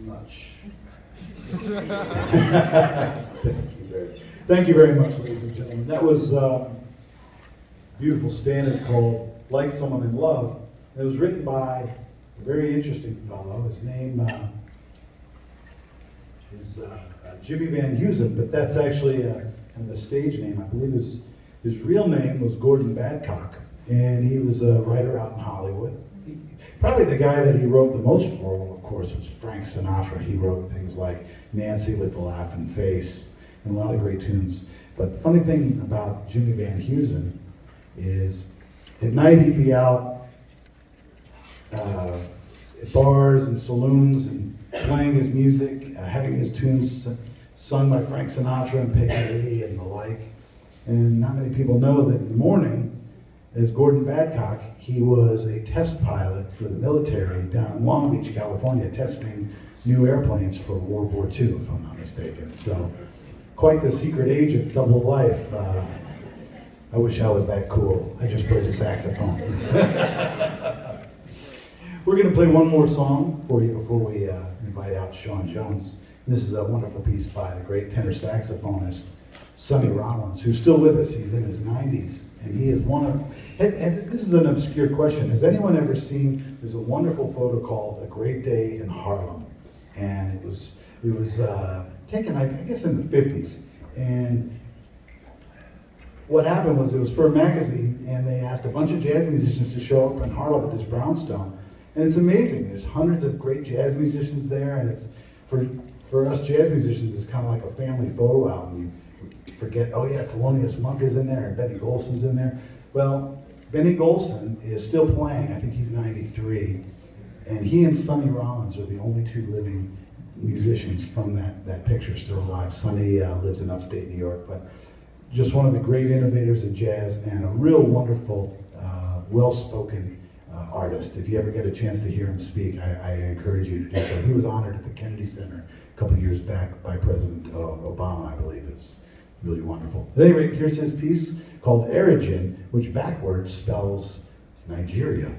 much. Thank you very much, ladies and gentlemen. That was a beautiful standard called Like Someone in Love. It was written by a very interesting fellow. His name is Jimmy Van Heusen, but that's actually kind of a stage name. I believe his real name was Gordon Badcock, and he was a writer out in Hollywood. Probably the guy that he wrote the most for, of course, was Frank Sinatra. He wrote things like Nancy with the Laughing Face and a lot of great tunes. But the funny thing about Jimmy Van Heusen is at night he'd be out at bars and saloons and playing his music, having his tunes sung by Frank Sinatra and Peggy Lee and the like. And not many people know that in the morning, as Gordon Badcock, he was a test pilot for the military down in Long Beach, California, testing new airplanes for World War II, if I'm not mistaken. So, quite the secret agent, double life. I wish I was that cool. I just played the saxophone. We're going to play one more song for you before we invite out Sean Jones. This is a wonderful piece by the great tenor saxophonist Sonny Rollins, who's still with us. He's in his 90s, and he is one of, this is an obscure question. Has anyone ever seen, there's a wonderful photo called A Great Day in Harlem, and it was taken, I guess, in the 50s, and what happened was it was for a magazine, and they asked a bunch of jazz musicians to show up in Harlem at this brownstone, and it's amazing. There's hundreds of great jazz musicians there, and it's, for us jazz musicians, it's kind of like a family photo album. You forget, oh yeah, Thelonious Monk is in there, and Benny Golson's in there. Well, Benny Golson is still playing. I think he's 93, and he and Sonny Rollins are the only two living musicians from that picture still alive. Sonny lives in upstate New York, but just one of the great innovators in jazz and a real wonderful, well-spoken artist. If you ever get a chance to hear him speak, I encourage you to do so. He was honored at the Kennedy Center a couple years back by President Obama, I believe. It was really wonderful. At any rate, here's his piece called Erogen, which backwards spells Nigeria.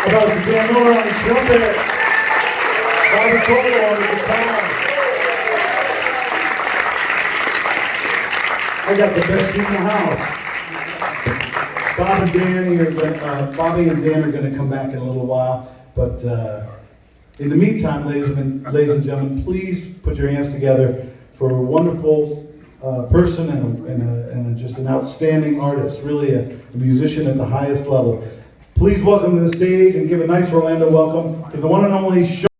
About the Dan Miller on the trumpet, Bobby Cole on the guitar. I got the best team in the house. Bobby and Dan are going to come back in a little while, but in the meantime, ladies and gentlemen, please put your hands together for a wonderful person and just an outstanding artist, really a musician at the highest level. Please welcome to the stage and give a nice Orlando welcome to the one and only